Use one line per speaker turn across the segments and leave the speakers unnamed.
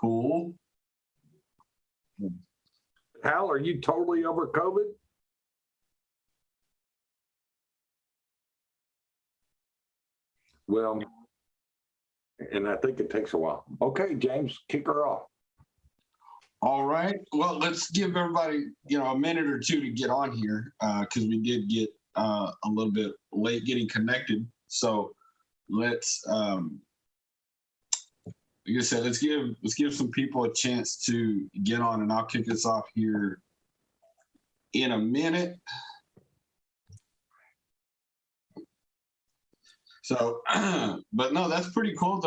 Cool.
Hal, are you totally over COVID? Well, and I think it takes a while. Okay, James, kick her off.
All right. Well, let's give everybody, a minute or two to get on here because we did get a little bit late getting connected. So let's, like I said, let's give some people a chance to get on, and I'll kick us off here in a minute. So, but no, that's pretty cool.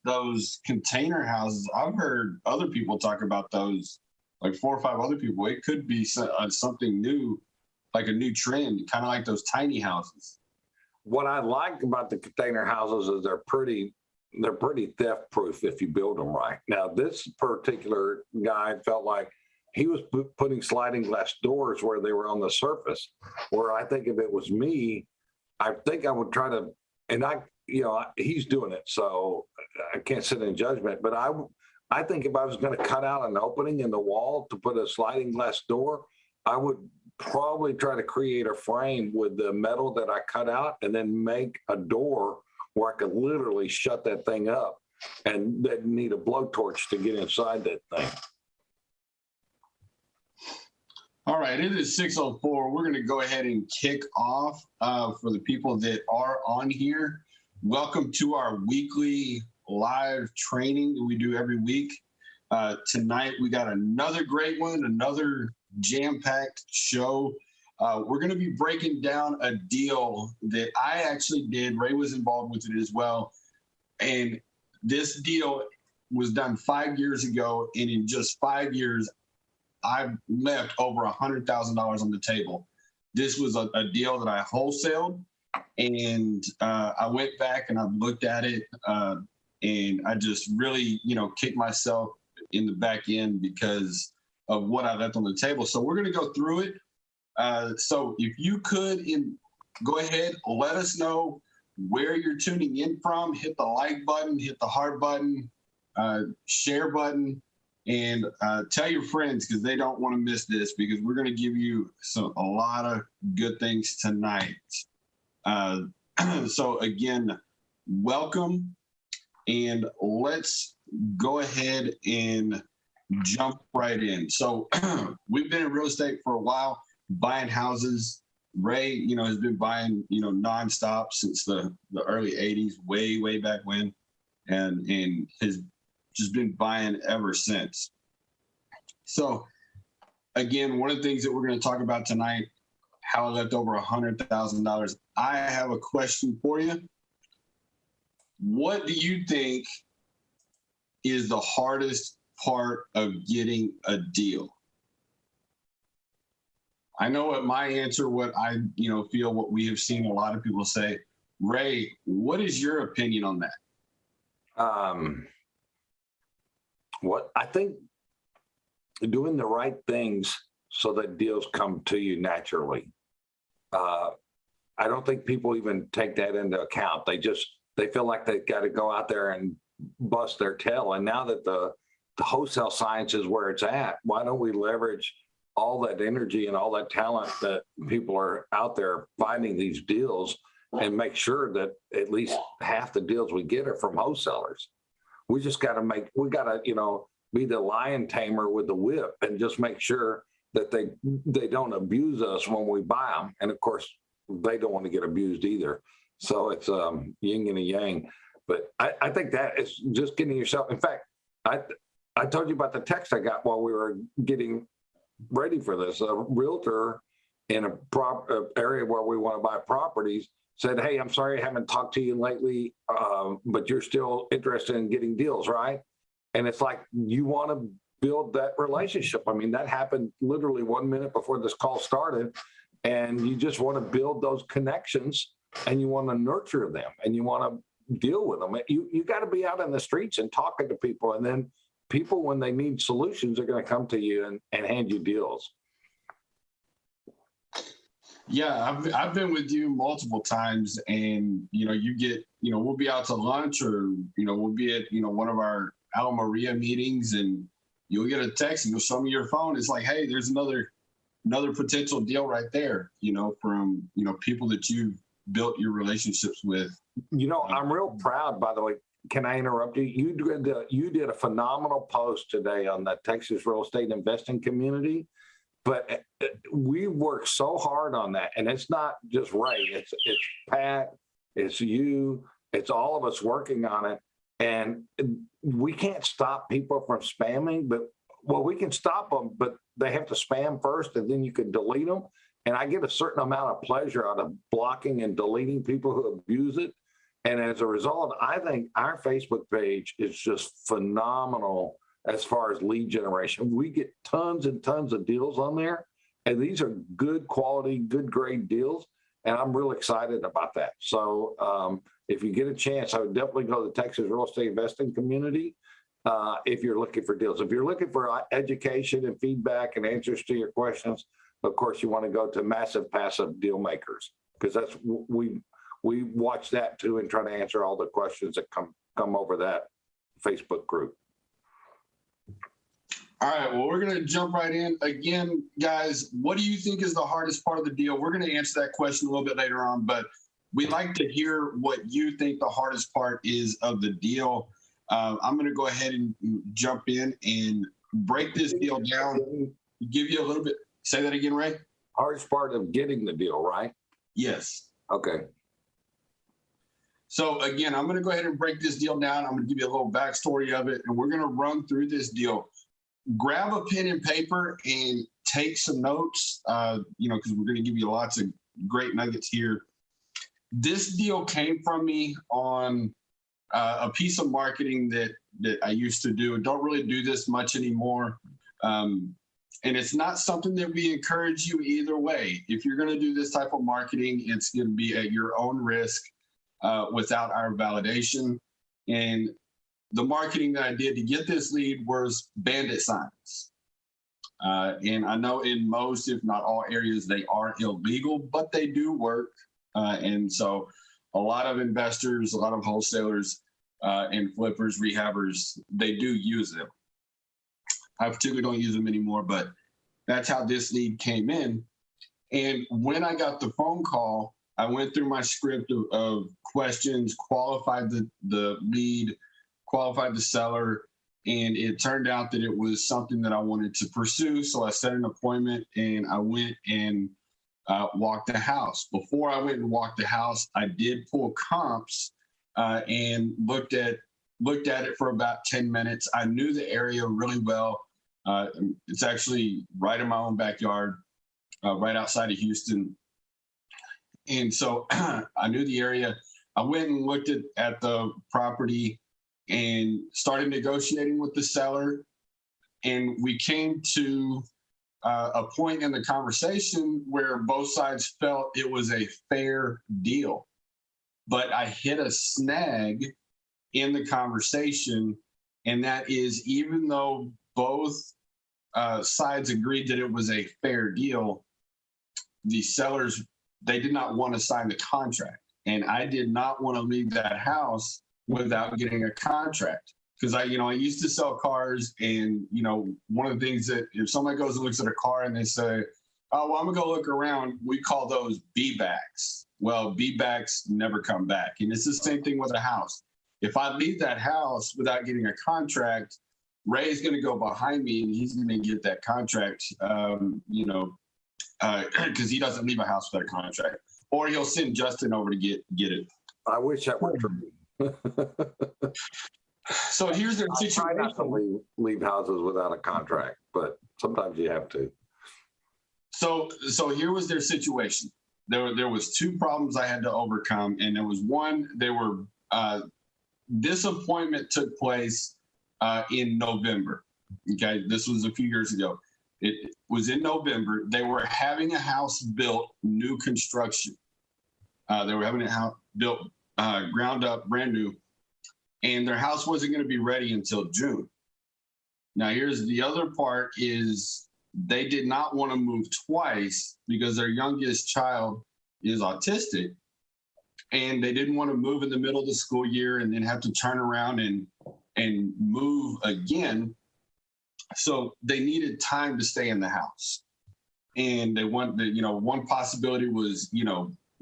Those container houses. I've heard other people talk about those, like 4 or 5 other people. It could be something new, like a new trend, kind of like those tiny houses.
What I like about the container houses is they're pretty theft proof if you build them right. Now, this particular guy felt like he was putting sliding glass doors where they were on the surface, where I think if it was me, I think I would try to, and he's doing it, so I can't sit in judgment, but I think if I was going to cut out an opening in the wall to put a sliding glass door, I would probably try to create a frame with the metal that I cut out and then make a door where I could literally shut that thing up, and they'd need a blowtorch to get inside that thing.
All right, it is 6:04. We're going to go ahead and kick off for the people that are on here. Welcome to our weekly live training that we do every week. Tonight, we got another great one, another jam-packed show. We're going to be breaking down a deal that I actually did. Ray was involved with it as well. And this deal was done 5 years ago. And in just 5 years, I've left over $100,000 on the table. This was a deal that I wholesaled. And I went back and I looked at it. And I just really, kicked myself in the back end because of what I left on the table. So we're going to go through it. So if you could go ahead, let us know where you're tuning in from. Hit the like button, hit the heart button, share button, and tell your friends because they don't want to miss this, because we're going to give you a lot of good things tonight. So again, welcome, and let's go ahead and jump right in. So we've been in real estate for a while, buying houses. Ray, has been buying, nonstop since the early 80s, way back when, and has just been buying ever since. So again, one of the things that we're going to talk about tonight, how I left over $100,000. I have a question for you. What do you think is the hardest part of getting a deal? I know what my answer, what I feel, what we have seen a lot of people say. Ray, what is your opinion on that?
What I think, doing the right things so that deals come to you naturally. I don't think people even take that into account. They feel like they got to go out there and bust their tail. And now that the wholesale science is where it's at, why don't we leverage all that energy and all that talent that people are out there finding these deals and make sure that at least half the deals we get are from wholesalers? We just got to be the lion tamer with the whip and just make sure that they don't abuse us when we buy them. And of course, they don't want to get abused either. So it's yin and a yang. But I think that is just getting yourself. In fact, I told you about the text I got while we were getting ready for this. A realtor in a area where we want to buy properties said, "Hey, I'm sorry I haven't talked to you lately, but you're still interested in getting deals, right?" And it's like, you want to build that relationship. I mean, that happened literally 1 minute before this call started, and you just want to build those connections, and you want to nurture them, and you want to deal with them. You got to be out in the streets and talking to people, and then people, when they need solutions, are going to come to you and hand you deals.
Yeah, I've been with you multiple times, and you get, we'll be out to lunch, or we'll be at one of our Al Maria meetings, and you'll get a text and you'll show me your phone. It's like, hey, there's another potential deal right there, from, people that you've built your relationships with.
I'm real proud, by the way. Can I interrupt you? You did a phenomenal post today on the Texas real estate investing community, but we worked so hard on that, and it's not just Ray. It's Pat, it's you, it's all of us working on it, and we can't stop people from spamming, we can stop them, but they have to spam first, and then you can delete them. And I get a certain amount of pleasure out of blocking and deleting people who abuse it. And as a result, I think our Facebook page is just phenomenal as far as lead generation. We get tons and tons of deals on there, and these are good quality, good grade deals. And I'm real excited about that. So if you get a chance, I would definitely go to the Texas real estate investing community if you're looking for deals. If you're looking for education and feedback and answers to your questions, of course, you want to go to Massive Passive Deal Makers, because that's we watch that too and try to answer all the questions that come over that Facebook group.
All right, well, we're going to jump right in. Again, guys, what do you think is the hardest part of the deal? We're going to answer that question a little bit later on, but we'd like to hear what you think the hardest part is of the deal. I'm going to go ahead and jump in and break this deal down, give you a little bit. Say that again, Ray.
Hardest part of getting the deal, right?
Yes.
Okay.
So again, I'm going to go ahead and break this deal down. I'm going to give you a little backstory of it, and we're going to run through this deal. Grab a pen and paper and take some notes, because we're going to give you lots of great nuggets here. This deal came from me on a piece of marketing that I used to do. Don't really do this much anymore. And it's not something that we encourage you either way. If you're going to do this type of marketing, it's going to be at your own risk without our validation. And the marketing that I did to get this lead was bandit signs. And I know in most, if not all areas, they are illegal, but they do work. And so a lot of investors, a lot of wholesalers and flippers, rehabbers, they do use them. I particularly don't use them anymore, but that's how this lead came in. And when I got the phone call, I went through my script of questions, qualified the lead, qualified the seller, and it turned out that it was something that I wanted to pursue. So I set an appointment and I went and walked the house. Before I went and walked the house, I did pull comps and looked at it for about 10 minutes. I knew the area really well. It's actually right in my own backyard, right outside of Houston. And so I knew the area. I went and looked at the property and started negotiating with the seller. And we came to a point in the conversation where both sides felt it was a fair deal. But I hit a snag in the conversation, and that is, even though both sides agreed that it was a fair deal, the sellers, they did not want to sign the contract. And I did not want to leave that house without getting a contract. Because I used to sell cars, and, one of the things that if somebody goes and looks at a car and they say, oh, well, I'm gonna go look around, we call those B-backs. Well, B-backs never come back. And it's the same thing with a house. If I leave that house without getting a contract, Ray's going to go behind me and he's going to get that contract, because he doesn't leave a house without a contract. Or he'll send Justin over to get it.
I wish that were true.
So here's the situation.
I try not to leave houses without a contract, but sometimes you have to.
So here was their situation. There was two problems I had to overcome, and there was one. This appointment took place in November. Okay, this was a few years ago. It was in November. They were having a house built, new construction. They were having a house built ground up, brand new, and their house wasn't going to be ready until June. Now, here's the other part: is they did not want to move twice because their youngest child is autistic, and they didn't want to move in the middle of the school year and then have to turn around and and move again. So they needed time to stay in the house. And they want the, one possibility was,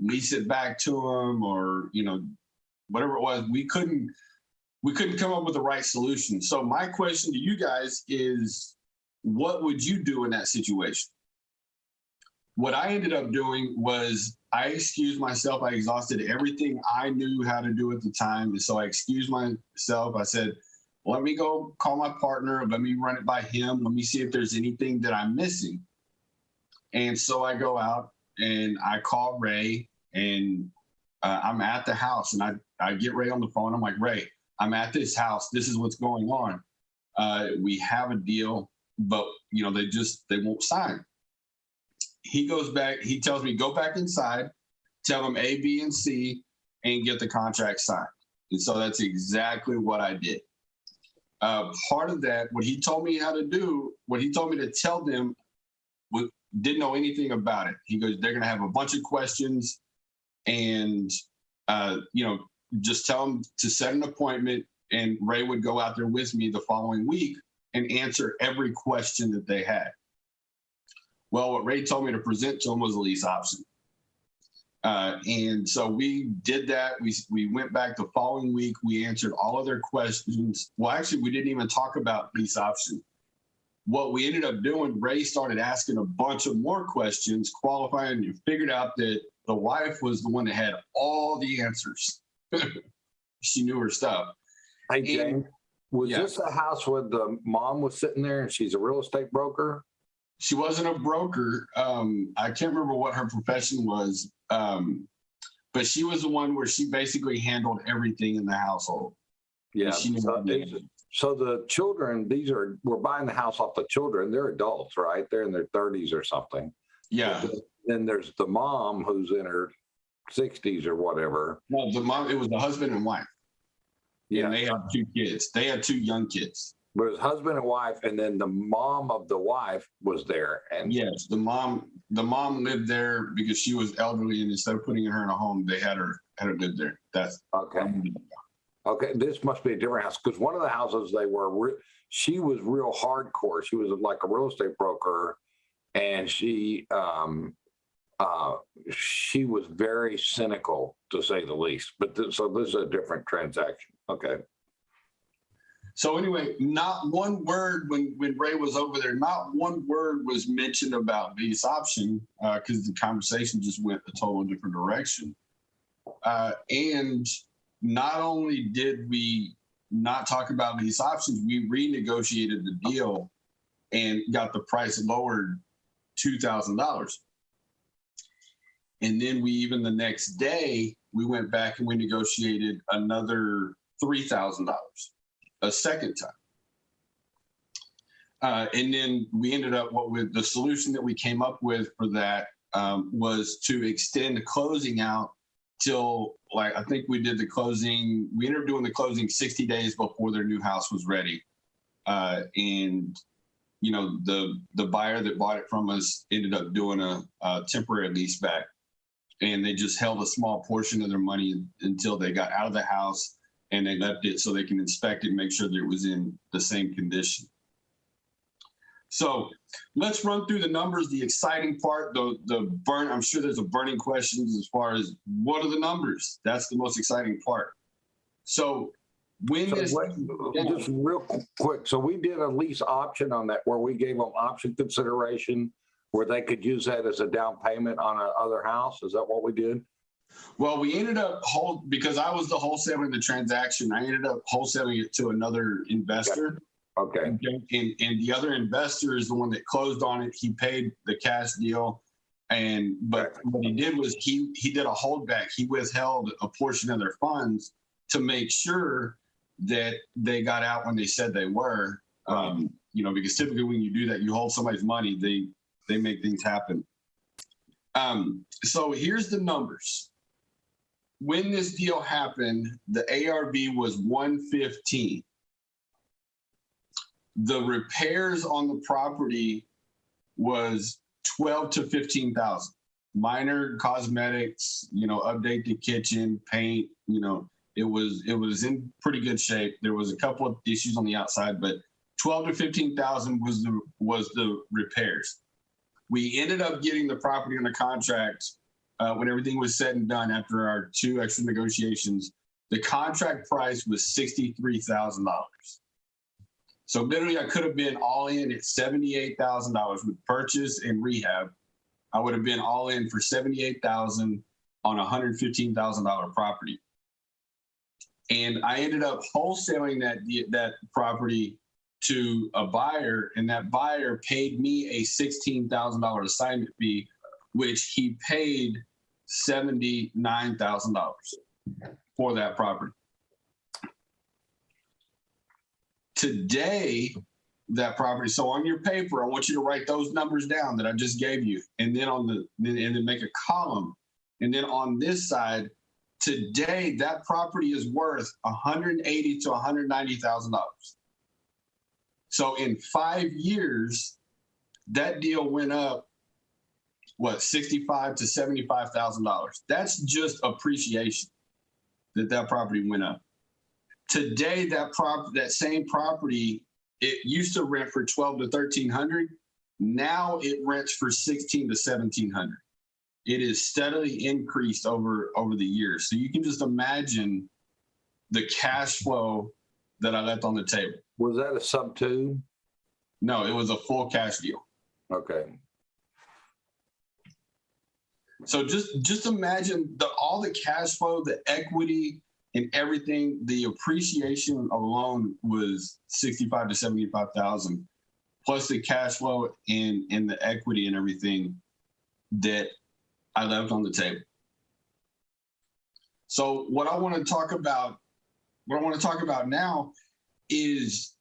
lease it back to them, or, whatever it was. We couldn't come up with the right solution. So my question to you guys is, what would you do in that situation? What I ended up doing was I excused myself. I exhausted everything I knew how to do at the time. And so I excused myself. I said, let me go call my partner. Let me run it by him. Let me see if there's anything that I'm missing. And so I go out and I call Ray, and I'm at the house, and I get Ray on the phone. I'm like, Ray, I'm at this house. This is what's going on. We have a deal, but they won't sign. He goes back, he tells me, go back inside, tell them A, B, and C, and get the contract signed. And so that's exactly what I did. Part of that, what he told me how to do, what he told me to tell them, didn't know anything about it. He goes, they're going to have a bunch of questions, and, just tell them to set an appointment, and Ray would go out there with me the following week and answer every question that they had. Well, what Ray told me to present to him was a lease option. And so we did that. We went back the following week. We answered all of their questions. Well, actually, we didn't even talk about lease option. What we ended up doing, Ray started asking a bunch of more questions, qualifying, and figured out that the wife was the one that had all the answers. She knew her stuff.
Hey, James, was
yeah.
this the house where the mom was sitting there and she's a real estate broker?
She wasn't a broker. I can't remember what her profession was, but she was the one where she basically handled everything in the household.
Yeah.
So
the children, we're buying the house off the children. They're adults, right? They're in their 30s or something.
Yeah.
Then there's the mom who's in her 60s or whatever.
No, the mom, it was the husband and wife. Yeah. And they had 2 kids. They had 2 young kids.
But it was husband and wife, and then the mom of the wife was there. And
yes, the mom lived there because she was elderly, and instead of putting her in a home, they had her live there. That's
okay. Okay, this must be a different house, because one of the houses she was real hardcore. She was like a real estate broker, and she was very cynical, to say the least. But so this is a different transaction. Okay.
So anyway, not one word when Ray was over there, not one word was mentioned about lease option, because the conversation just went a total different direction. And not only did we not talk about lease options, we renegotiated the deal and got the price lowered $2,000. And then the next day, we went back and we negotiated another $3,000 a second time. And then we ended up, with the solution that we came up with for that was to extend the closing out till, I think we ended up doing the closing 60 days before their new house was ready. And, the buyer that bought it from us ended up doing a temporary lease back. And they just held a small portion of their money until they got out of the house, and they left it so they can inspect it and make sure that it was in the same condition. So let's run through the numbers. The exciting part, I'm sure there's a burning question as far as what are the numbers? That's the most exciting part. So just real quick. So we did a lease option on that, where we gave them option consideration, where they could use that as a down payment on another house. Is that what we did? Well, we ended up because I was the wholesaling the transaction. I ended up wholesaling it to another investor.
Okay.
And the other investor is the one that closed on it. He paid the cash deal, but what he did was he did a holdback. He withheld a portion of their funds to make sure that they got out when they said they were. Because typically when you do that, you hold somebody's money, they make things happen. So here's the numbers. When this deal happened, the ARV was 115. The repairs on the property was 12 to 15,000. Minor cosmetics, update the kitchen, paint, It was in pretty good shape. There was a couple of issues on the outside, but 12 to 15,000 was the repairs. We ended up getting the property under contract when everything was said and done after our 2 extra negotiations. The contract price was $63,000. So literally I could have been all in at $78,000 with purchase and rehab. I would have been all in for $78,000 on a $115,000 property. And I ended up wholesaling that property to a buyer, and that buyer paid me a $16,000 assignment fee, which he paid $79,000 for that property. Today, that property. So on your paper, I want you to write those numbers down that I just gave you, and then and then make a column, and then on this side, today that property is worth $180,000 to $190,000. So in 5 years, that deal went up, what, $65,000 to $75,000. That's just appreciation that property went up. Today, that same property, it used to rent for $1,200 to $1,300. Now it rents for $1,600 to $1,700. It is steadily increased over the years. So you can just imagine the cash flow that I left on the table.
Was that a sub 2?
No, it was a full cash deal.
Okay.
So just imagine all the cash flow, the equity, and everything. The appreciation alone was $65,000 to $75,000, plus the cash flow and the equity and everything that I left on the table. So what I want to talk about now is,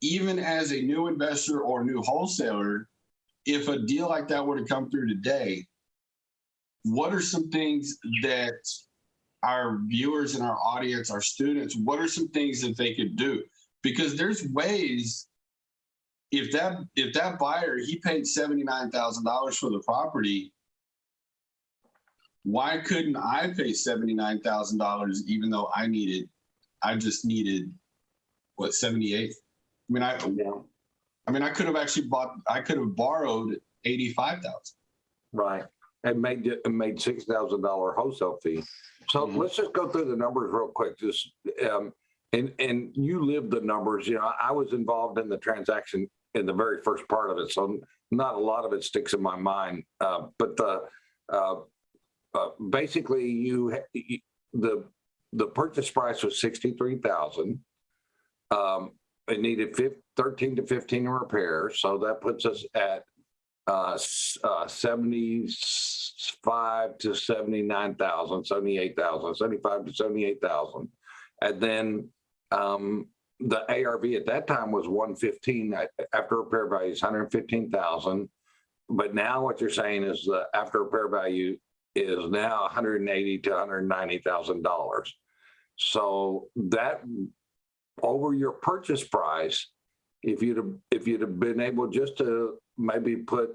even as a new investor or new wholesaler, if a deal like that were to come through today, what are some things that our viewers and our audience, our students, what are some things that they could do? Because there's ways. If that buyer, he paid $79,000 for the property, why couldn't I pay $79,000 even though I just needed what, 78? I could have borrowed 85,000.
Right. And made $6,000 wholesale fee. So let's just go through the numbers real quick. Just and you lived the numbers. You know, I was involved in the transaction in the very first part of it, so not a lot of it sticks in my mind. But basically, the purchase price was $63,000. It needed 13 to 15 repairs, so that puts us at 75 to 79,000, 78,000, 75 to 78,000, and then the ARV at that time was 115. After repair value is 115,000, but now what you're saying is the after repair value is now $180,000 to $190,000. So that over your purchase price, if you'd have been able just to maybe put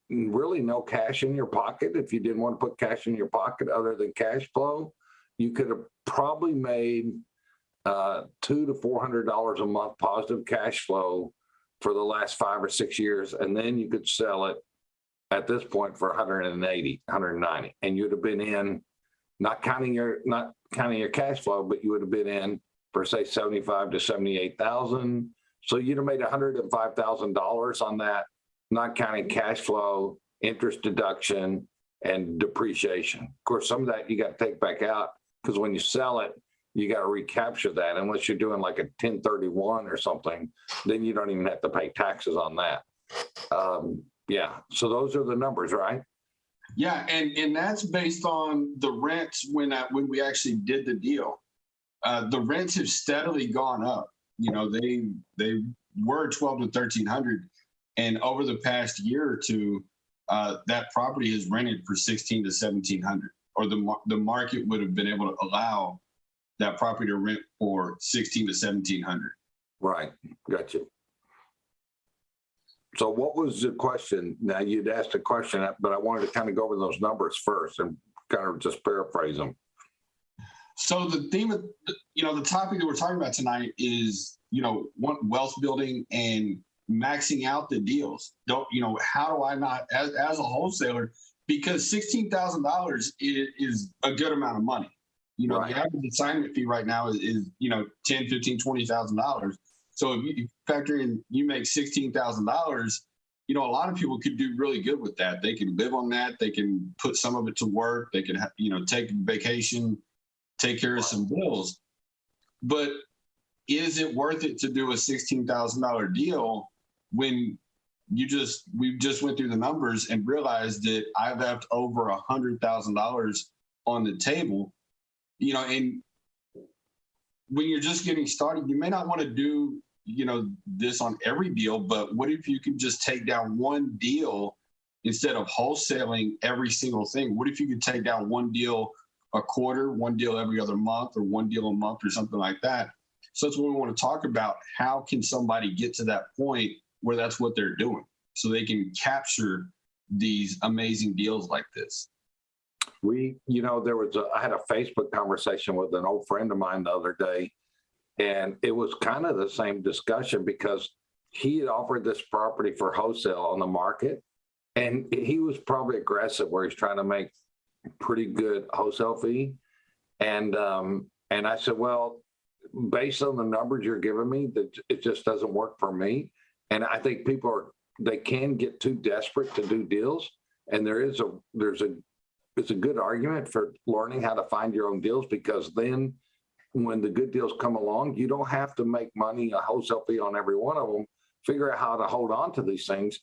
really no cash in your pocket, if you didn't want to put cash in your pocket other than cash flow, you could have probably made $200 to $400 a month positive cash flow for the last 5 or 6 years, and then you could sell it at this point for 180, 190, and you'd have been in, not counting your cash flow, but you would have been in for say 75 to 78,000. So you'd have made $105,000 on that, not counting cash flow, interest deduction, and depreciation. Of course, some of that you got to take back out, because when you sell it, you got to recapture that. Unless you're doing like a 1031 or something, then you don't even have to pay taxes on that. Yeah, so those are the numbers, right?
Yeah, and that's based on the rents when we actually did the deal. The rents have steadily gone up. You know, they were $1,200 to $1,300, and over the past year or two, that property has rented for $1,600 to $1,700, or the market would have been able to allow that property to rent for $1,600 to $1,700.
Right, gotcha. So what was the question? Now, you'd asked a question, but I wanted to kind of go over those numbers first and kind of just paraphrase them.
So the theme of, the topic that we're talking about tonight is, wealth building and maxing out the deals. How do I not, as a wholesaler, because $16,000 is a good amount of money.
Right.
The average assignment fee right now is $10, $15, $20,000. So if you factor in, you make $16,000, a lot of people could do really good with that. They can live on that. They can put some of it to work. They can, take vacation, take care of some bills. But is it worth it to do a $16,000 deal when we just went through the numbers and realized that I left over $100,000 on the table? And when you're just getting started, you may not want to do, this on every deal, but what if you can just take down one deal instead of wholesaling every single thing? What if you could take down one deal a quarter, one deal every other month, or one deal a month, or something like that? So that's what we want to talk about. How can somebody get to that point where that's what they're doing, so they can capture these amazing deals like this?
I had a Facebook conversation with an old friend of mine the other day, and it was kind of the same discussion because he had offered this property for wholesale on the market, and he was probably aggressive where he's trying to make pretty good wholesale fee. And I said, well, based on the numbers you're giving me, that it just doesn't work for me. And I think they can get too desperate to do deals. And there's a good argument for learning how to find your own deals, because then when the good deals come along, you don't have to make money, a wholesale fee on every one of them. Figure out how to hold on to these things,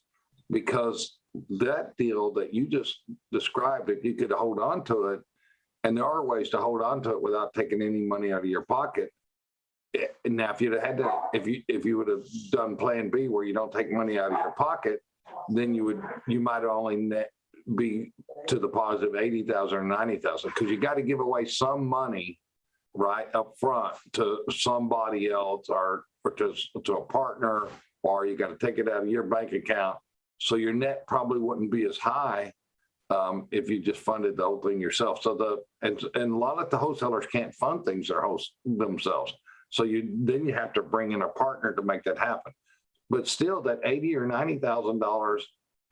because that deal that you just described, if you could hold on to it, and there are ways to hold on to it without taking any money out of your pocket. Now, if you would have done plan B where you don't take money out of your pocket, then you might only be to the positive 80,000 or 90,000, because you got to give away some money right up front to somebody else, or to a partner, or you got to take it out of your bank account. So your net probably wouldn't be as high if you just funded the whole thing yourself. So and a lot of the wholesalers can't fund things themselves. So then you have to bring in a partner to make that happen. But still, that $80,000 or $90,000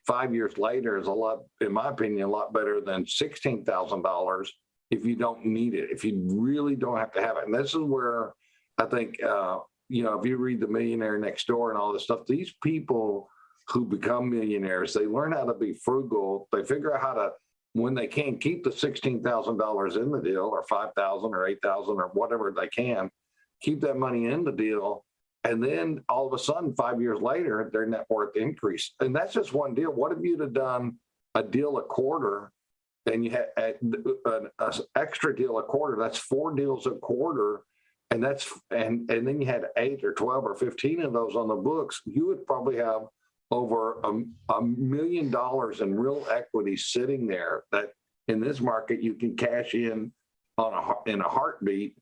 5 years later is a lot, in my opinion, a lot better than $16,000 if you don't need it, if you really don't have to have it. And this is where I think, if you read The Millionaire Next Door and all this stuff, these people who become millionaires, they learn how to be frugal. They figure out how to, when they can, keep the $16,000 in the deal, or $5,000 or $8,000 or whatever they can, keep that money in the deal. And then all of a sudden, 5 years later, their net worth increased. And that's just one deal. What if you'd have done a deal a quarter, and you had an extra deal a quarter? That's 4 deals a quarter. And then you had 8 or 12 or 15 of those on the books. You would probably have over $1 million in real equity sitting there that in this market you can cash in in a heartbeat.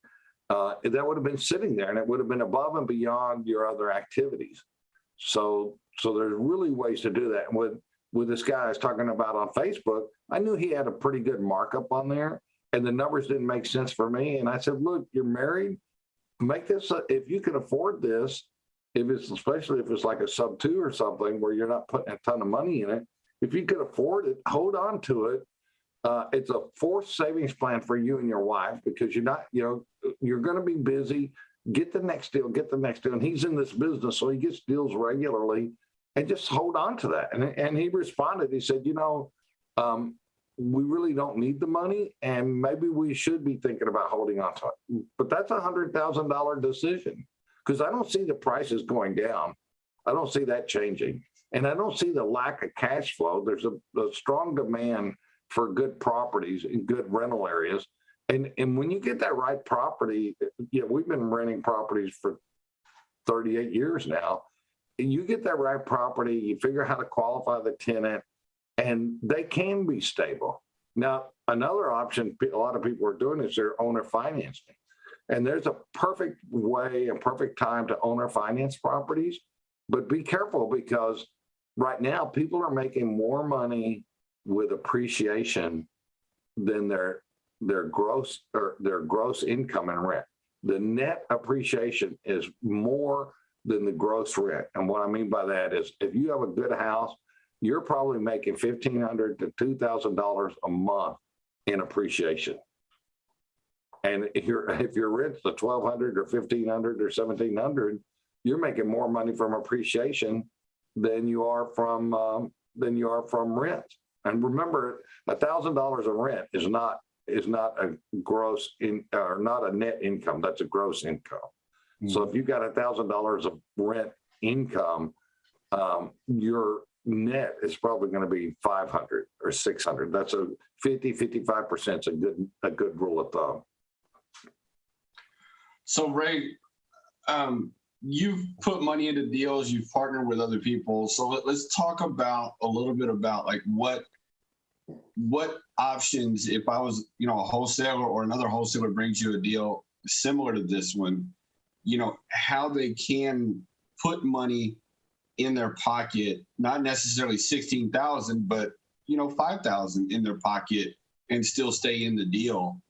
That would have been sitting there, and it would have been above and beyond your other activities. So there's really ways to do that. With this guy I was talking about on Facebook, I knew he had a pretty good markup on there, and the numbers didn't make sense for me. And I said, look, you're married, make this, if you can afford this, especially if it's like a sub 2 or something where you're not putting a ton of money in it, if you could afford it, hold on to it. It's a forced savings plan for you and your wife, because you're not, you're going to be busy. Get the next deal. And he's in this business, so he gets deals regularly, and just hold on to that. And he responded. He said, we really don't need the money, and maybe we should be thinking about holding on to it. But that's a $100,000 decision, because I don't see the prices going down. I don't see that changing. And I don't see the lack of cash flow. There's a strong demand for good properties in good rental areas. And when you get that right property, we've been renting properties for 38 years now. You get that right property, you figure out how to qualify the tenant, and they can be stable. Now, another option a lot of people are doing is they're owner financing. And there's a perfect way, a perfect time to owner finance properties. But be careful, because right now people are making more money with appreciation than their gross income and rent. The net appreciation is more than the gross rent. And what I mean by that is if you have a good house, you're probably making $1,500 to $2,000 a month in appreciation. And if your rent's the $1,200 or $1,500 or $1,700, you're making more money from appreciation than you are from rent. And remember, $1,000 of rent is not a gross or not a net income. That's a gross income. Mm-hmm. So if you've got $1,000 of rent income, your net is probably going to be 500 or 600. That's a 55% is a good rule of thumb.
So Ray, you've put money into deals, you've partnered with other people. So let's talk about a little bit about like what options, if I was, a wholesaler or another wholesaler brings you a deal similar to this one, how they can put money in their pocket, not necessarily 16,000, but 5,000 in their pocket and still stay in the deal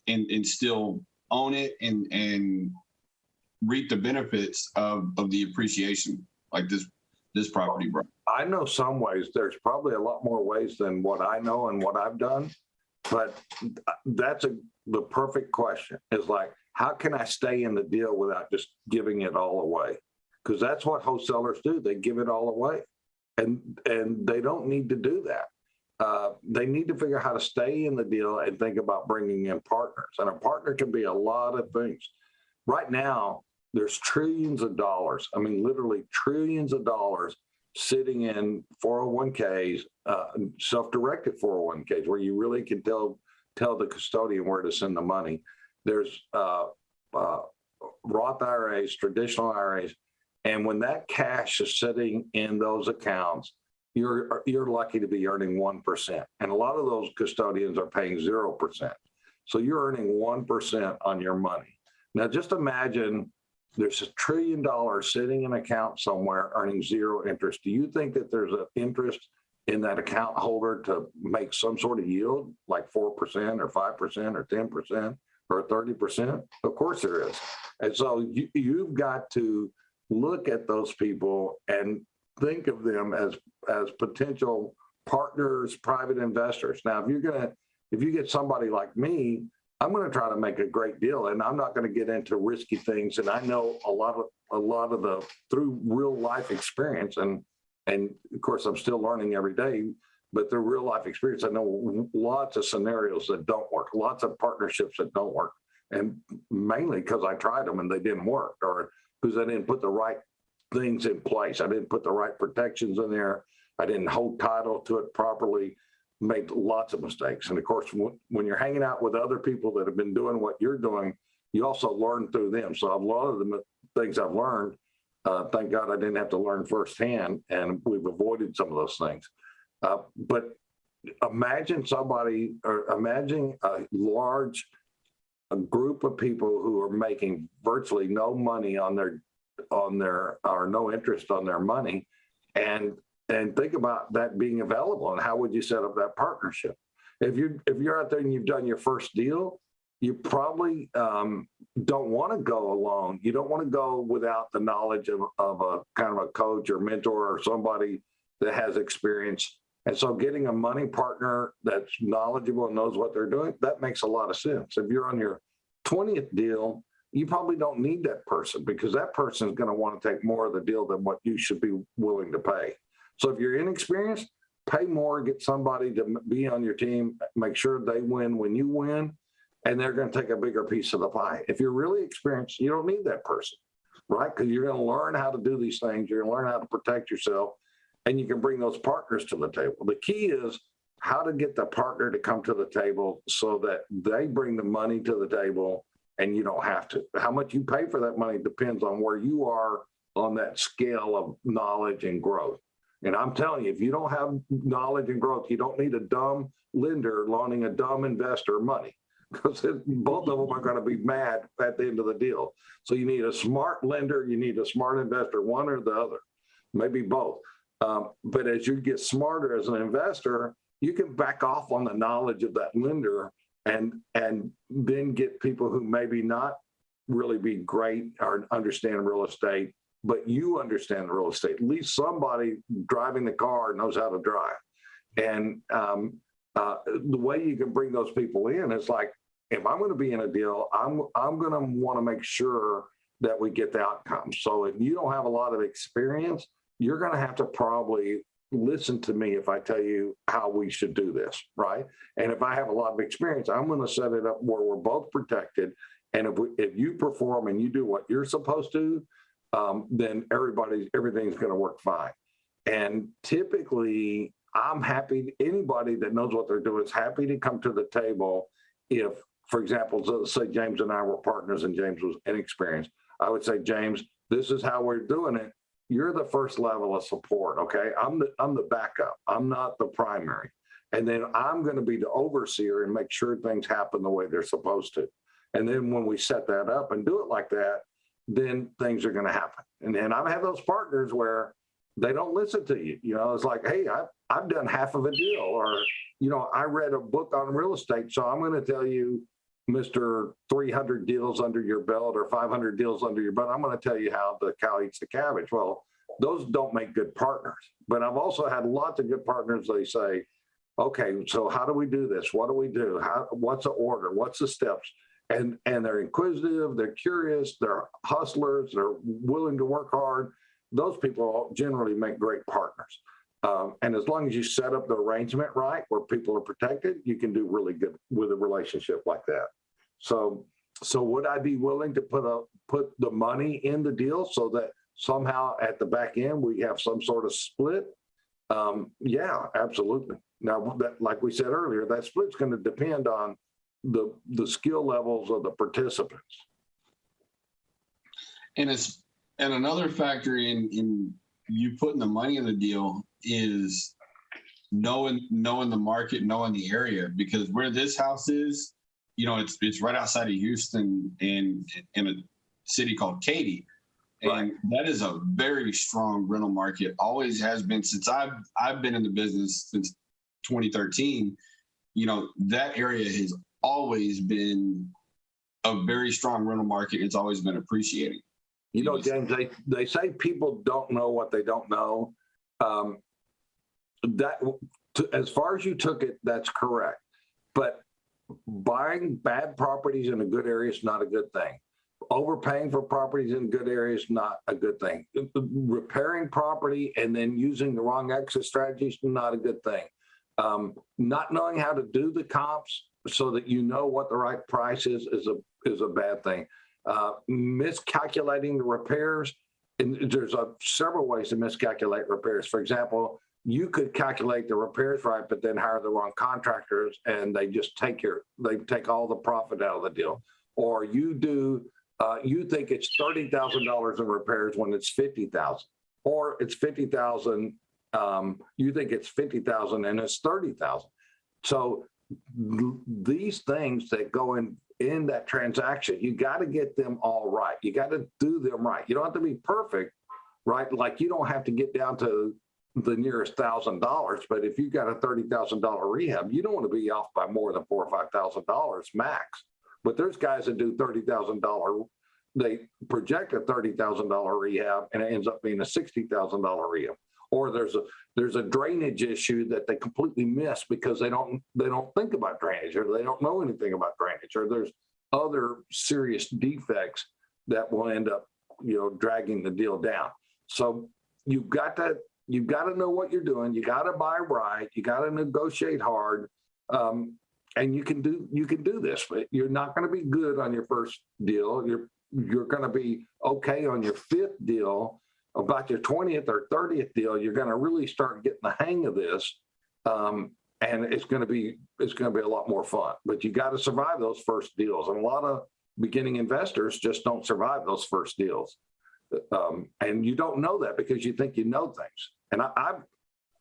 and still own it and reap the benefits of the appreciation like this property, bro.
I know some ways. There's probably a lot more ways than what I know and what I've done, but that's the perfect question is like, how can I stay in the deal without just giving it all away? Because that's what wholesalers do. They give it all away, and they don't need to do that. They need to figure out how to stay in the deal and think about bringing in partners. And a partner can be a lot of things. Right now, there's trillions of dollars. I mean, literally trillions of dollars sitting in 401ks, self-directed 401ks, where you really can tell the custodian where to send the money. There's Roth IRAs, traditional IRAs, and when that cash is sitting in those accounts, you're lucky to be earning 1%. And a lot of those custodians are paying 0%. So you're earning 1% on your money. Now, just imagine there's $1 trillion sitting in an account somewhere earning zero interest. Do you think that there's an interest in that account holder to make some sort of yield, like 4% or 5% or 10% or 30%? Of course there is. And so you've got to look at those people and think of them as potential partners, private investors. Now, if you get somebody like me, I'm going to try to make a great deal, and I'm not going to get into risky things. And I know a lot of the through real life experience, and of course I'm still learning every day. But through real life experience, I know lots of scenarios that don't work, lots of partnerships that don't work, and mainly because I tried them and they didn't work, or because I didn't put the right things in place. I didn't put the right protections in there. I didn't hold title to it properly. Made lots of mistakes. And of course, when you're hanging out with other people that have been doing what you're doing, you also learn through them. So a lot of the things I've learned, thank God I didn't have to learn firsthand, and we've avoided some of those things. But imagine a large group of people who are making virtually no money or no interest on their money, and think about that being available, and how would you set up that partnership? If you're out there and you've done your first deal, you probably don't want to go alone. You don't want to go without the knowledge of a kind of a coach or mentor or somebody that has experience. And so getting a money partner that's knowledgeable and knows what they're doing, that makes a lot of sense. If you're on your 20th deal, you probably don't need that person, because that person is going to want to take more of the deal than what you should be willing to pay. So if you're inexperienced, pay more, get somebody to be on your team, make sure they win when you win, and they're going to take a bigger piece of the pie. If you're really experienced, you don't need that person, right? Because you're going to learn how to do these things. You're going to learn how to protect yourself, and you can bring those partners to the table. The key is how to get the partner to come to the table so that they bring the money to the table and you don't have to. How much you pay for that money depends on where you are on that scale of knowledge and growth. And I'm telling you, if you don't have knowledge and growth, you don't need a dumb lender loaning a dumb investor money, because both of them are going to be mad at the end of the deal. So you need a smart lender, you need a smart investor, one or the other, maybe both. But as you get smarter as an investor, you can back off on the knowledge of that lender and then get people who maybe not really be great or understand real estate, but you understand real estate. At least somebody driving the car knows how to drive. And the way you can bring those people in is like, if I'm going to be in a deal, I'm going to want to make sure that we get the outcome. So if you don't have a lot of experience, you're going to have to probably listen to me if I tell you how we should do this, right? And if I have a lot of experience, I'm going to set it up where we're both protected. And if you perform and you do what you're supposed to, then everything's going to work fine. And typically, I'm happy. Anybody that knows what they're doing is happy to come to the table. If, for example, let's say James and I were partners and James was inexperienced, I would say, James, this is how we're doing it. You're the first level of support, okay? I'm the backup. I'm not the primary. And then I'm going to be the overseer and make sure things happen the way they're supposed to. And then when we set that up and do it like that, then things are going to happen. And then I've had those partners where they don't listen to you. You know, it's like, hey, I've done half of a deal, or, you know, I read a book on real estate, so I'm going to tell you, Mr. 300 deals under your belt or 500 deals under your belt, I'm going to tell you how the cow eats the cabbage. Well, those don't make good partners. But I've also had lots of good partners. They say, okay, so how do we do this? What do we do? What's the order? What's the steps? And they're inquisitive, they're curious, they're hustlers, they're willing to work hard. Those people generally make great partners. And as long as you set up the arrangement right, where people are protected, you can do really good with a relationship like that. So would I be willing to put the money in the deal so that somehow at the back end we have some sort of split? Yeah, absolutely. Now, like we said earlier, that split's going to depend on the skill levels of the participants.
And another factor in you putting the money in the deal is knowing the market, knowing the area, because where this house is, you know, it's right outside of Houston and in a city called Katy. And right. That is a very strong rental market, always has been since I've been in the business since 2013. You know, that area has always been a very strong rental market. It's always been appreciating.
You know, James, they say people don't know what they don't know. As far as you took it, that's correct. But buying bad properties in a good area is not a good thing. Overpaying for properties in good areas is not a good thing. Repairing property and then using the wrong exit strategies is not a good thing. Not knowing how to do the comps so that you know what the right price is a bad thing. Miscalculating the repairs, and there's several ways to miscalculate repairs. For example, you could calculate the repairs right, but then hire the wrong contractors, and they just take all the profit out of the deal. Or you think it's $30,000 in repairs when it's $50,000, or it's $50,000. You think it's $50,000 and it's $30,000. So these things that go in that transaction, you got to get them all right. You got to do them right. You don't have to be perfect, right? Like you don't have to get down to the nearest $1,000, but if you've got a $30,000 rehab, you don't want to be off by more than $4,000 or $5,000 max. But there's guys that do $30,000. They project a $30,000 rehab, and it ends up being a $60,000 rehab. Or there's a drainage issue that they completely miss because they don't think about drainage, or they don't know anything about drainage, or there's other serious defects that will end up, dragging the deal down. So you've got to know what you're doing. You got to buy right. You got to negotiate hard, and you can do this. But you're not going to be good on your first deal. You're going to be okay on your fifth deal. About your 20th or 30th deal, you're going to really start getting the hang of this, and it's going to be a lot more fun. But you got to survive those first deals, and a lot of beginning investors just don't survive those first deals, and you don't know that because you think you know things. And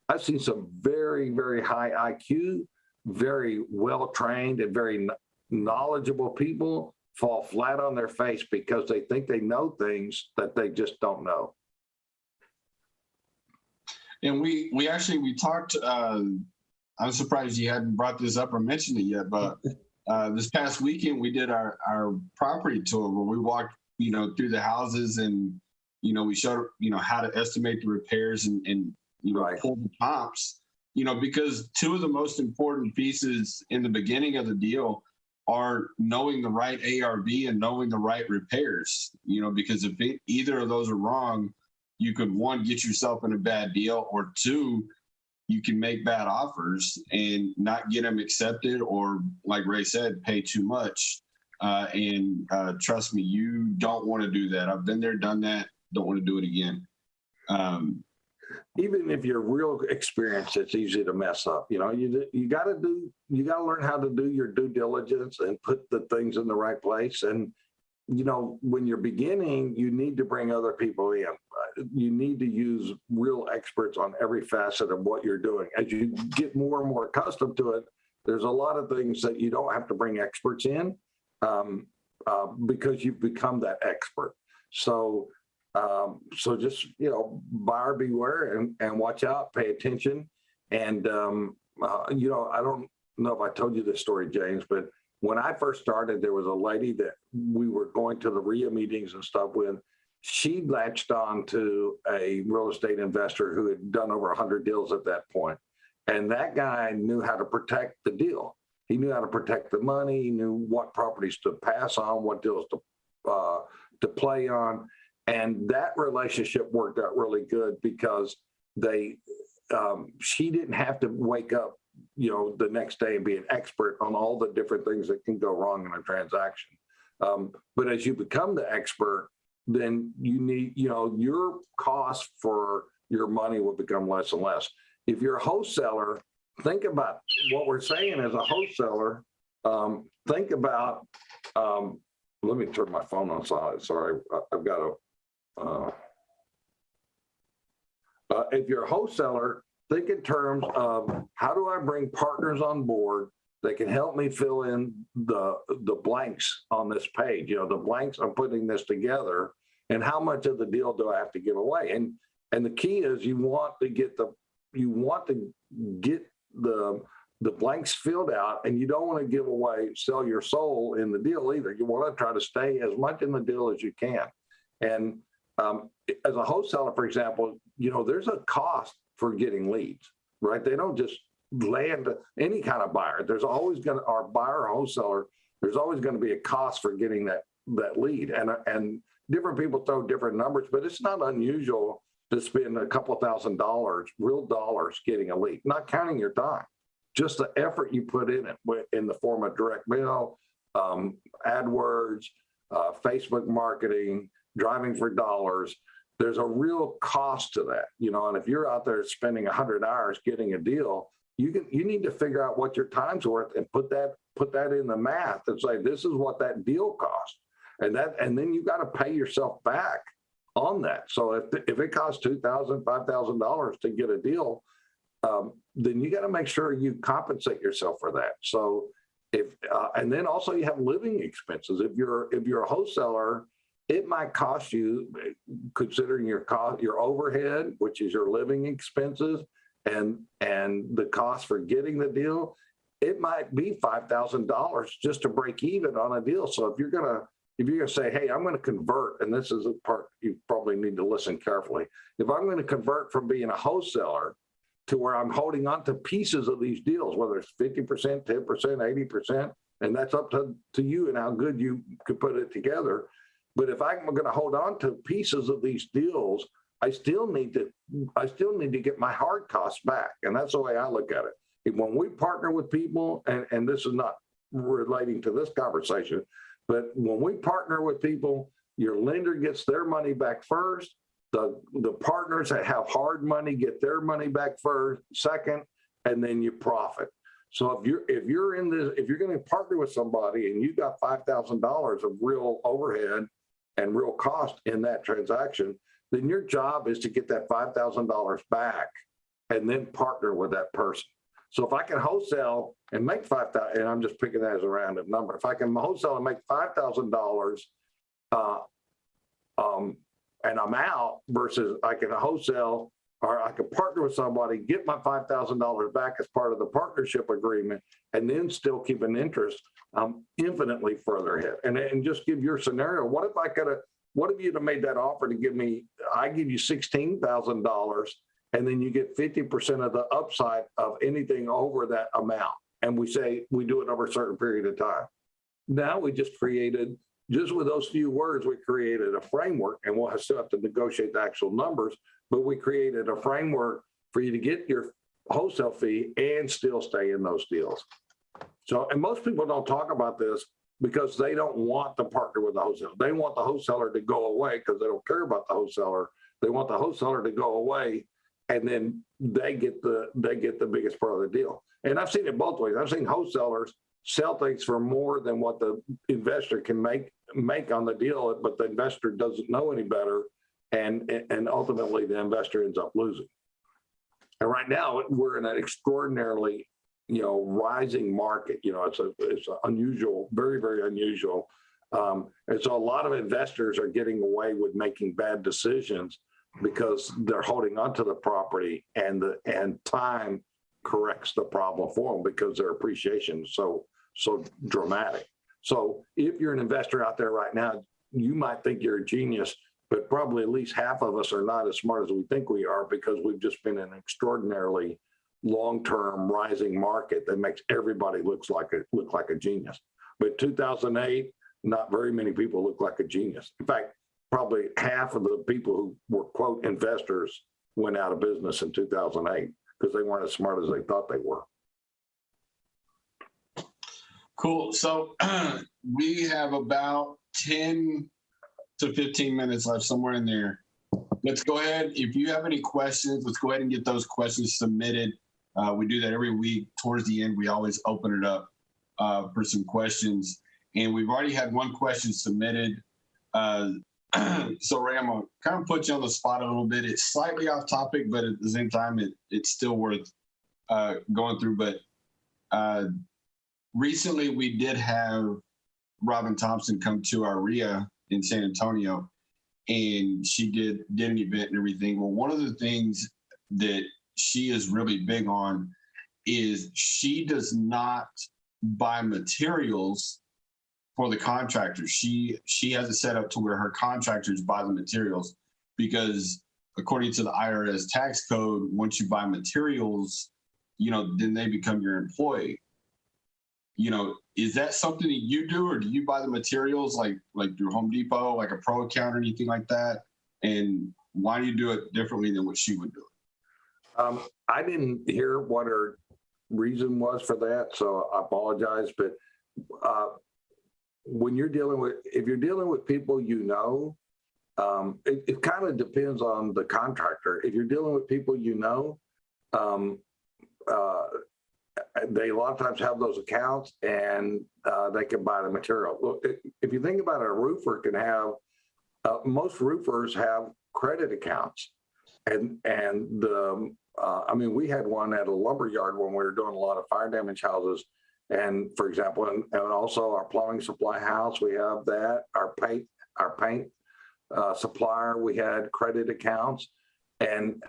I've seen some very, very high IQ, very well trained, and very knowledgeable people fall flat on their face because they think they know things that they just don't know.
And we talked, I I'm surprised you hadn't brought this up or mentioned it yet, but this past weekend we did our property tour where we walked, through the houses and, we showed, how to estimate the repairs and
Right.
pull the comps, because two of the most important pieces in the beginning of the deal are knowing the right ARV and knowing the right repairs, because if either of those are wrong, you could, one, get yourself in a bad deal, or two, you can make bad offers and not get them accepted, or like Ray said, pay too much. And trust me, you don't want to do that. I've been there, done that. Don't want to do it again.
Even if you're real experienced, it's easy to mess up. You got to learn how to do your due diligence and put the things in the right place. And, when you're beginning, you need to bring other people in. You need to use real experts on every facet of what you're doing. As you get more and more accustomed to it, there's a lot of things that you don't have to bring experts in because you've become that expert. So just, buyer beware and watch out, pay attention. And, I don't know if I told you this story, James, but when I first started, there was a lady that we were going to the RIA meetings and stuff with. She latched on to a real estate investor who had done over 100 deals at that point. And that guy knew how to protect the deal. He knew how to protect the money. He knew what properties to pass on, what deals to play on. And that relationship worked out really good because she didn't have to wake up, the next day and be an expert on all the different things that can go wrong in a transaction. But as you become the expert, then you need, your cost for your money will become less and less. If you're a wholesaler, think about what we're saying as a wholesaler. Think about, let me turn my phone on silent. Sorry, I've got a, if you're a wholesaler, think in terms of how do I bring partners on board that can help me fill in the blanks on this page, the blanks I'm putting this together, and how much of the deal do I have to give away? And the key is you want to get the blanks filled out, and you don't want to sell your soul in the deal either. You want to try to stay as much in the deal as you can. And as a wholesaler, for example, there's a cost for getting leads, right? They don't just land any kind of buyer. There's always our buyer or wholesaler, there's always going to be a cost for getting that lead. And different people throw different numbers, but it's not unusual to spend a couple $1,000, real dollars, getting a lead, not counting your time, just the effort you put in it in the form of direct mail, AdWords, Facebook marketing, driving for dollars. There's a real cost to that, and if you're out there spending 100 hours getting a deal, you need to figure out what your time's worth and put that in the math and say, this is what that deal cost. And then you got to pay yourself back on that. So if it costs $2,000, $5,000 to get a deal, then you got to make sure you compensate yourself for that. So and then also you have living expenses. If you're a wholesaler, it might cost you, considering your overhead, which is your living expenses, and the cost for getting the deal, it might be $5,000 just to break even on a deal. So if you're gonna say, hey, I'm going to convert, and this is a part you probably need to listen carefully. If I'm going to convert from being a wholesaler to where I'm holding on to pieces of these deals, whether it's 50%, 10%, 80%, and that's up to you and how good you could put it together. But if I'm going to hold on to pieces of these deals, I still need to get my hard costs back. And that's the way I look at it. When we partner with people, and this is not relating to this conversation, but when we partner with people, your lender gets their money back first. The partners that have hard money get their money back second, and then you profit. So if you're going to partner with somebody and you got $5,000 of real overhead and real cost in that transaction, then your job is to get that $5,000 back and then partner with that person. So if I can wholesale and make $5,000, and I'm just picking that as a random number, if I can wholesale and make $5,000, and I'm out, versus I can wholesale or I could partner with somebody, get my $5,000 back as part of the partnership agreement, and then still keep an interest infinitely further ahead. And just give your scenario. What if you'd have made that offer to give me, I give you $16,000 and then you get 50% of the upside of anything over that amount. And we say we do it over a certain period of time. Now we just created, just with those few words, we created a framework, and we'll still have to negotiate the actual numbers, but we created a framework for you to get your wholesale fee and still stay in those deals. So, and most people don't talk about this because they don't want to partner with the wholesaler. They want the wholesaler to go away because they don't care about the wholesaler. They want the wholesaler to go away, and then they get the biggest part of the deal. And I've seen it both ways. I've seen wholesalers sell things for more than what the investor can make on the deal, but the investor doesn't know any better, and ultimately the investor ends up losing. And right now we're in an extraordinarily, rising market. It's unusual, very, very unusual. And so a lot of investors are getting away with making bad decisions because they're holding onto the property, and time corrects the problem for them because their appreciation is so dramatic. So if you're an investor out there right now, you might think you're a genius, but probably at least half of us are not as smart as we think we are, because we've just been in an extraordinarily long-term rising market that makes everybody look like a genius. But 2008, not very many people look like a genius. In fact, probably half of the people who were quote investors went out of business in 2008 because they weren't as smart as they thought they were.
Cool. So we have about 10 to 15 minutes left, somewhere in there. Let's go ahead. If you have any questions, let's go ahead and get those questions submitted. We do that every week. Towards the end, we always open it up for some questions. And we've already had one question submitted. So Ray, I'm gonna kind of put you on the spot a little bit. It's slightly off topic, but at the same time, it's still worth going through. But recently we did have Robin Thompson come to our RIA in San Antonio, and she did an event and everything. Well, one of the things that she is really big on is she does not buy materials for the contractors. She has it set up to where her contractors buy the materials, because according to the IRS tax code, once you buy materials, then they become your employee. Is that something that you do, or do you buy the materials like through Home Depot, like a pro account or anything like that? And why do you do it differently than what she would do?
I didn't hear what her reason was for that, so I apologize. But when if you're dealing with people, it kind of depends on the contractor. If you're dealing with people, they a lot of times have those accounts, and they can buy the material. Look, if you think about it, a roofer can have, most roofers have credit accounts, and we had one at a lumber yard when we were doing a lot of fire damage houses. And for example, and also our plumbing supply house, we have that. Our paint supplier, we had credit accounts. And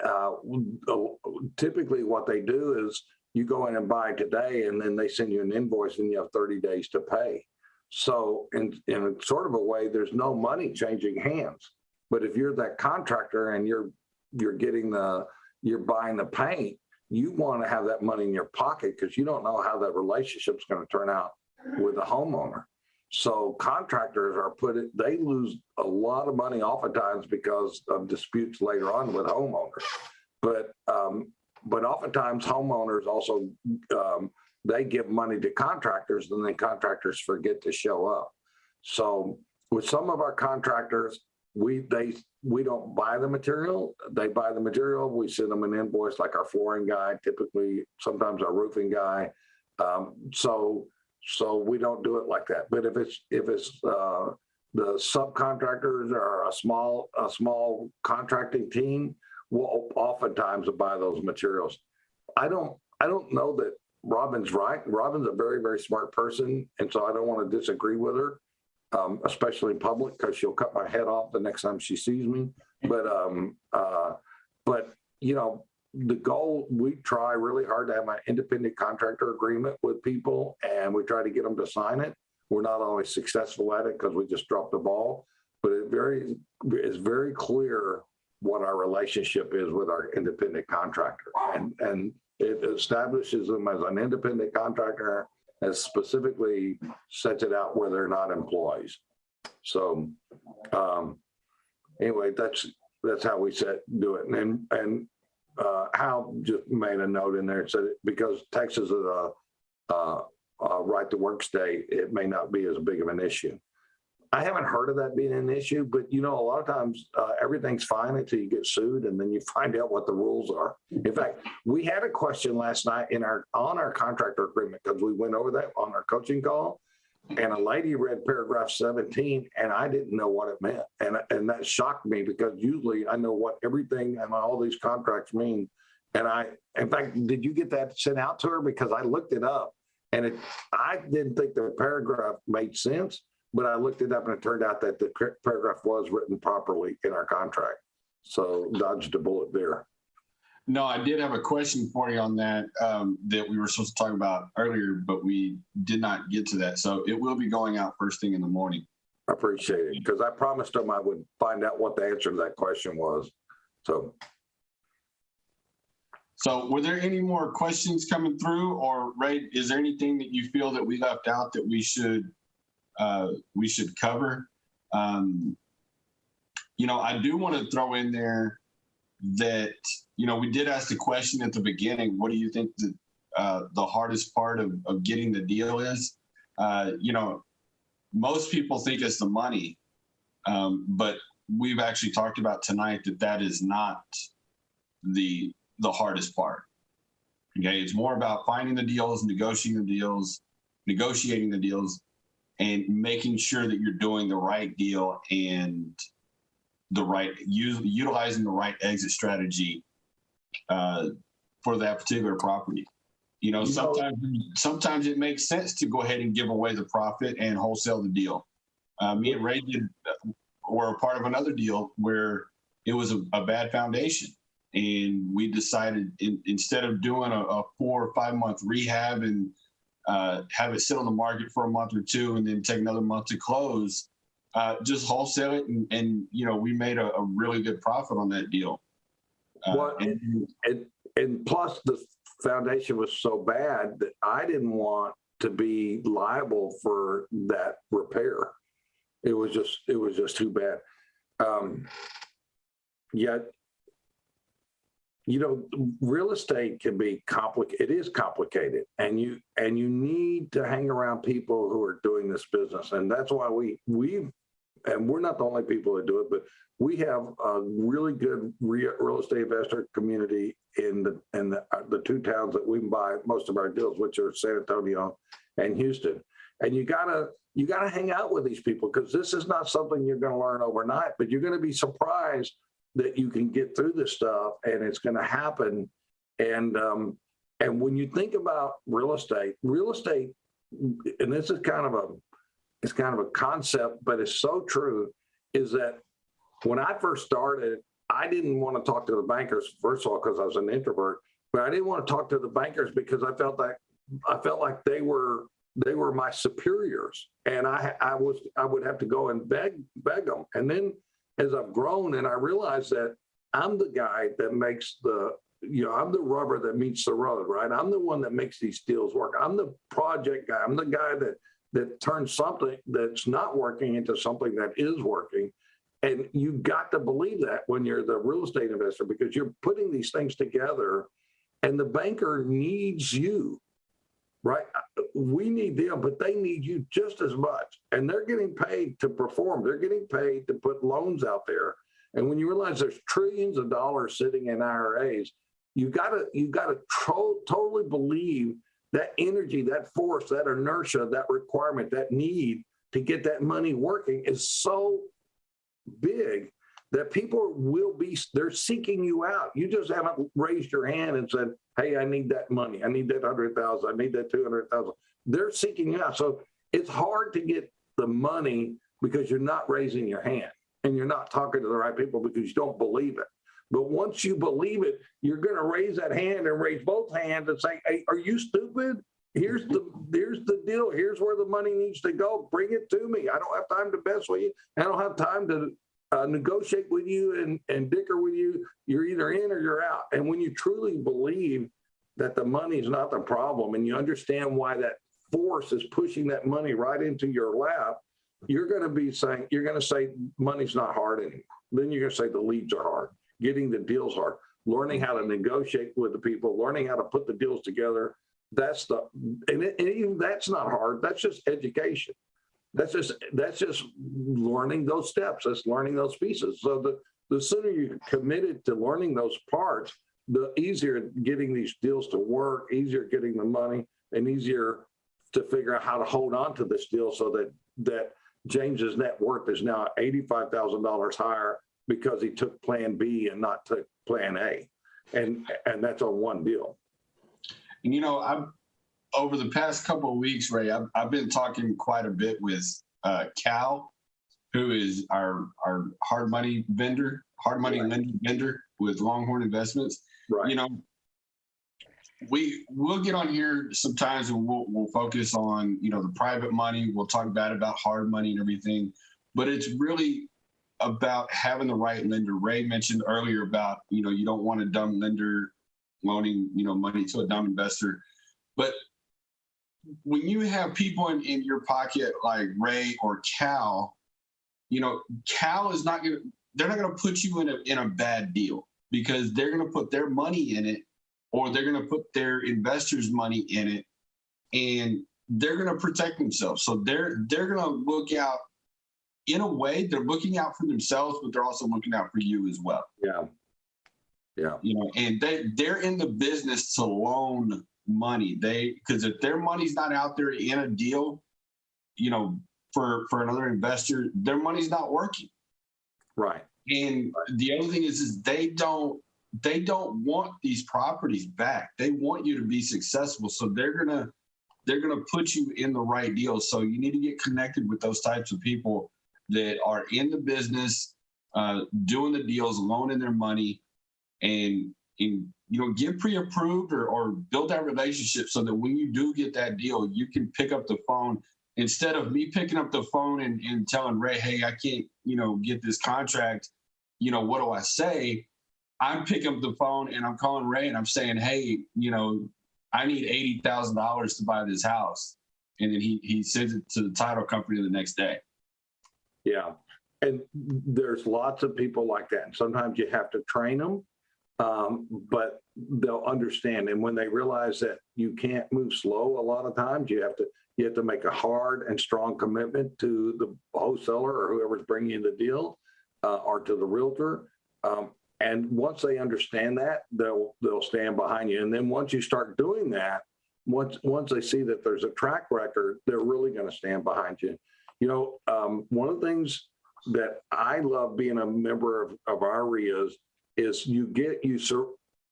typically what they do is you go in and buy today, and then they send you an invoice, and you have 30 days to pay. So in sort of a way, there's no money changing hands. But if you're that contractor and you're buying the paint, you want to have that money in your pocket, because you don't know how that relationship's going to turn out with the homeowner. So contractors they lose a lot of money oftentimes because of disputes later on with homeowners. But oftentimes homeowners also, they give money to contractors, and then contractors forget to show up. So with some of our contractors, we don't buy the material. They buy the material. We send them an invoice, like our flooring guy, typically, sometimes our roofing guy. So we don't do it like that. But if it's the subcontractors or a small contracting team, will oftentimes buy those materials. I don't know that Robin's right. Robin's a very, very smart person, and so I don't want to disagree with her, especially in public, because she'll cut my head off the next time she sees me. But the goal, we try really hard to have an independent contractor agreement with people, and we try to get them to sign it. We're not always successful at it because we just dropped the ball, but it's very clear what our relationship is with our independent contractor. And it establishes them as an independent contractor, and specifically sets it out where they're not employees. So anyway, that's how we do it. And Hal just made a note in there and said because Texas is a right to work state, it may not be as big of an issue. I haven't heard of that being an issue, but a lot of times everything's fine until you get sued, and then you find out what the rules are. In fact, we had a question last night on our contractor agreement because we went over that on our coaching call, and a lady read paragraph 17, and I didn't know what it meant, and that shocked me because usually I know what everything and all these contracts mean. And in fact, did you get that sent out to her? Because I looked it up, and I didn't think the paragraph made sense. But I looked it up, and it turned out that the paragraph was written properly in our contract. So dodged a bullet there.
No, I did have a question for you on that that we were supposed to talk about earlier, but we did not get to that. So it will be going out first thing in the morning.
I appreciate it because I promised them I would find out what the answer to that question was. So
were there any more questions coming through, or Ray, is there anything that you feel that we left out that we should cover? I do want to throw in there that, we did ask the question at the beginning, what do you think the hardest part of getting the deal is? Most people think it's the money, but we've actually talked about tonight that is not the hardest part. Okay, it's more about finding the deals, negotiating the deals, and making sure that you're doing the right deal and utilizing the right exit strategy for that particular property. Sometimes it makes sense to go ahead and give away the profit and wholesale the deal. Me and Ray were a part of another deal where it was a bad foundation, and we decided instead of doing a 4 or 5 month rehab and have it sit on the market for a month or two and then take another month to close, just wholesale it. And we made a really good profit on that deal.
And plus the foundation was so bad that I didn't want to be liable for that repair. It was just too bad. Yet, real estate can be complicated. It is complicated, and you need to hang around people who are doing this business, and that's why and we're not the only people that do it, but we have a really good real estate investor community in the two towns that we buy most of our deals, which are San Antonio and Houston. And you gotta hang out with these people because this is not something you're going to learn overnight, but you're going to be surprised that you can get through this stuff and it's going to happen. And when you think about real estate, and this is kind of a concept, but it's so true, is that when I first started, I didn't want to talk to the bankers, first of all, because I was an introvert, but I didn't want to talk to the bankers because I felt like they were my superiors, and I would have to go and beg them. And then as I've grown and I realized that I'm the guy that makes I'm the rubber that meets the road, right? I'm the one that makes these deals work. I'm the project guy. I'm the guy that turns something that's not working into something that is working. And you got to believe that when you're the real estate investor, because you're putting these things together and the banker needs you, right? We need them, but they need you just as much. And they're getting paid to perform. They're getting paid to put loans out there. And when you realize there's trillions of dollars sitting in IRAs, you gotta totally believe that energy, that force, that inertia, that requirement, that need to get that money working is so big that people they're seeking you out. You just haven't raised your hand and said, hey, I need that money. I need that 100,000. I need that 200,000. They're seeking you out. So it's hard to get the money because you're not raising your hand and you're not talking to the right people because you don't believe it. But once you believe it, you're going to raise that hand and raise both hands and say, hey, are you stupid? Here's the deal. Here's where the money needs to go. Bring it to me. I don't have time to mess with you. I don't have time to negotiate with you and dicker with you. You're either in or you're out. And when you truly believe that the money is not the problem and you understand why that force is pushing that money right into your lap, you're going to say money's not hard anymore. Then you're going to say the leads are hard. Getting the deals hard. Learning how to negotiate with the people. Learning how to put the deals together. That's even that's not hard. That's just education. That's just learning those steps. That's learning those pieces. So the sooner you're committed to learning those parts, the easier getting these deals to work, easier getting the money, and easier to figure out how to hold on to this deal so that James's net worth is now $85,000 higher because he took plan B and not took plan A. And that's on one deal.
And, I'm over the past couple of weeks, Ray, I've been talking quite a bit with Cal, who is our hard money lender with Longhorn Investments.
Right.
We'll get on here sometimes and we'll focus on, the private money. We'll talk about hard money and everything, but it's really about having the right lender. Ray mentioned earlier about, you don't want a dumb lender loaning, money to a dumb investor. But when you have people in your pocket like Ray or Cal, Cal is they're not going to put you in a bad deal because they're going to put their money in it, or they're going to put their investors' money in it, and they're going to protect themselves. So they're going to look out. In a way, they're looking out for themselves, but they're also looking out for you as well.
Yeah.
And they're in the business to loan money. Because if their money's not out there in a deal, for another investor, their money's not working. Right. And the other thing is they don't want these properties back. They want you to be successful. So they're gonna put you in the right deal. So you need to get connected with those types of people that are in the business, doing the deals, loaning their money, and get pre-approved or build that relationship so that when you do get that deal, you can pick up the phone instead of me picking up the phone and telling Ray, hey, I can't, get this contract. What do I say? I'm picking up the phone and I'm calling Ray and I'm saying, hey, I need $80,000 to buy this house. And then he sends it to the title company the next day. Yeah. And there's lots of people like that. And sometimes you have to train them, but they'll understand. And when they realize that you can't move slow, a lot of times you have to make a hard and strong commitment to the wholesaler or whoever's bringing you the deal, or to the realtor. And once they understand that, they'll stand behind you. And then once you start doing that, once they see that there's a track record, they're really going to stand behind you. One of the things that I love being a member of our RIAs is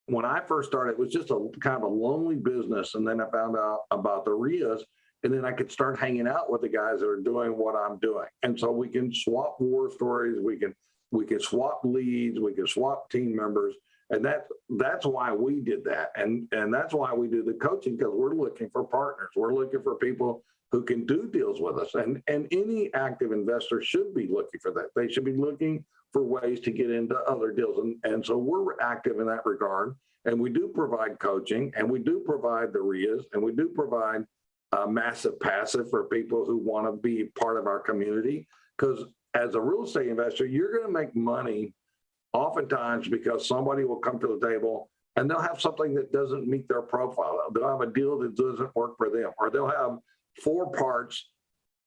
when I first started, it was just a kind of a lonely business. And then I found out about the RIAs, and then I could start hanging out with the guys that are doing what I'm doing. And so we can swap war stories. We can swap leads. We can swap team members. And that's why we did that. And that's why we do the coaching, because we're looking for partners. We're looking for people who can do deals with us. And any active investor should be looking for that. They should be looking for ways to get into other deals. And so we're active in that regard. And we do provide coaching, and we do provide the RIAs, and we do provide massive passive for people who want to be part of our community. Because as a real estate investor, you're going to make money oftentimes because somebody will come to the table and they'll have something that doesn't meet their profile. They'll have a deal that doesn't work for them, or they'll have 4 parts,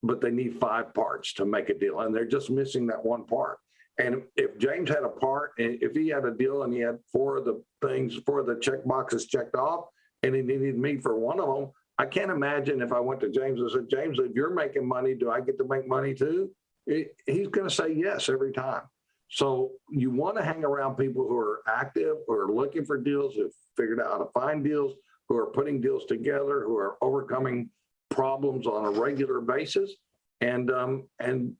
but they need 5 parts to make a deal, and they're just missing that one part. And if James had a part, and if he had a deal and he had 4 of the check boxes checked off, and he needed me for one of them, I can't imagine if I went to James and said, James, if you're making money, do I get to make money too? He's going to say yes every time. So you want to hang around people who are active, who are looking for deals, who've figured out how to find deals, who are putting deals together, who are overcoming problems on a regular basis. And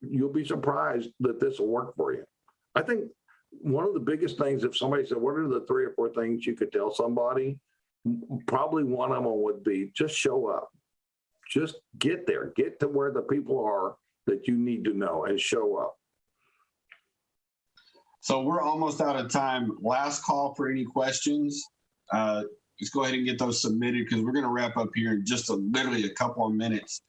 you'll be surprised that this will work for you. I think
one of the biggest things, if somebody said, what are the 3 or 4 things you could tell somebody? Probably one of them would be just show up. Just get there, get to where the people are that you need to know and show up.
So we're almost out of time. Last call for any questions. Let's go ahead and get those submitted because we're going to wrap up here in just literally a couple of minutes.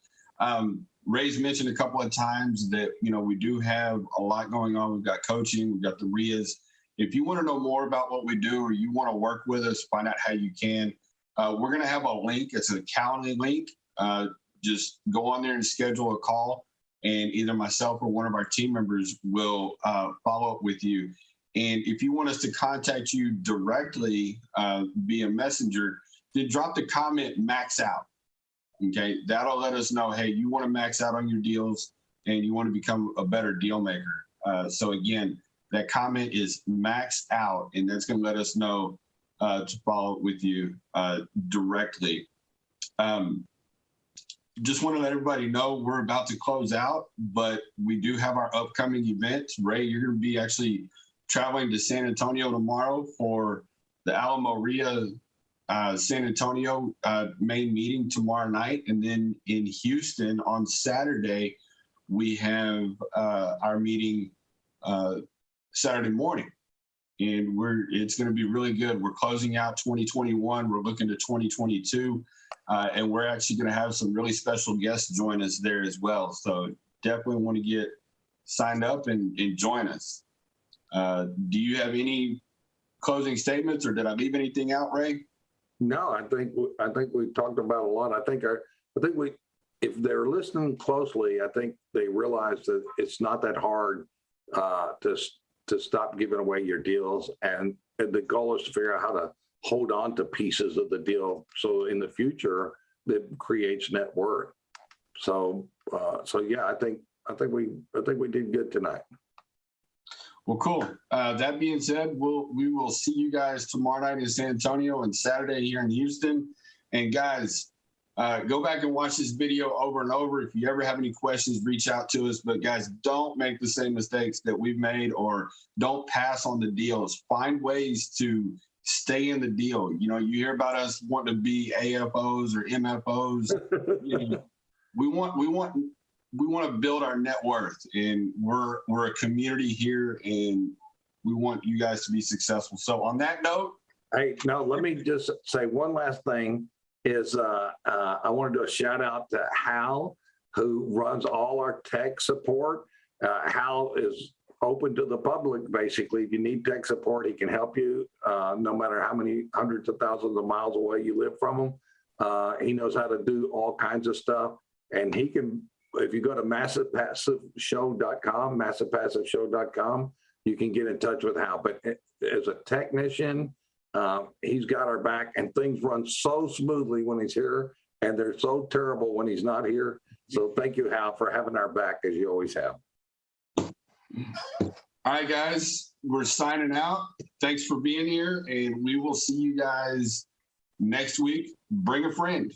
Ray's mentioned a couple of times that, we do have a lot going on. We've got coaching, we've got the RIAs. If you want to know more about what we do or you want to work with us, find out how you can. We're going to have a link. It's a Calendly link. Just go on there and schedule a call, and either myself or one of our team members will follow up with you. And if you want us to contact you directly via Messenger, then drop the comment max out. Okay, that'll let us know, hey, you want to max out on your deals and you want to become a better deal maker. So again, that comment is max out, and that's going to let us know to follow up with you directly. Just want to let everybody know we're about to close out, but we do have our upcoming events. Ray, you're going to be actually traveling to San Antonio tomorrow for the Alamo RIA San Antonio main meeting tomorrow night. And then in Houston on Saturday, we have our meeting Saturday morning. And it's going to be really good. We're closing out 2021. We're looking to 2022. And we're actually going to have some really special guests join us there as well. So definitely want to get signed up and join us. Do you have any closing statements, or did I leave anything out, Ray?
No, I think we talked about a lot. I think if they're listening closely, I think they realize that it's not that hard to stop giving away your deals, and the goal is to figure out how to hold on to pieces of the deal so in the future that creates net worth. So yeah, I think we did good tonight.
Well, cool. That being said, we will see you guys tomorrow night in San Antonio and Saturday here in Houston. And guys, go back and watch this video over and over. If you ever have any questions, reach out to us. But guys, don't make the same mistakes that we've made, or don't pass on the deals. Find ways to stay in the deal. You hear about us wanting to be AFOs or MFOs. We want to build our net worth, and we're a community here, and we want you guys to be successful. So on that note,
hey, no, let me just say one last thing is I want to do a shout out to Hal, who runs all our tech support. Hal is open to the public, basically. If you need tech support, he can help you, no matter how many hundreds of thousands of miles away you live from him. He knows how to do all kinds of stuff, and he can, if you go to massivepassiveshow.com, you can get in touch with Hal. But as a technician, he's got our back, and things run so smoothly when he's here, and they're so terrible when he's not here. So thank you, Hal, for having our back, as you always have.
All right, guys, we're signing out. Thanks for being here, and we will see you guys next week. Bring a friend.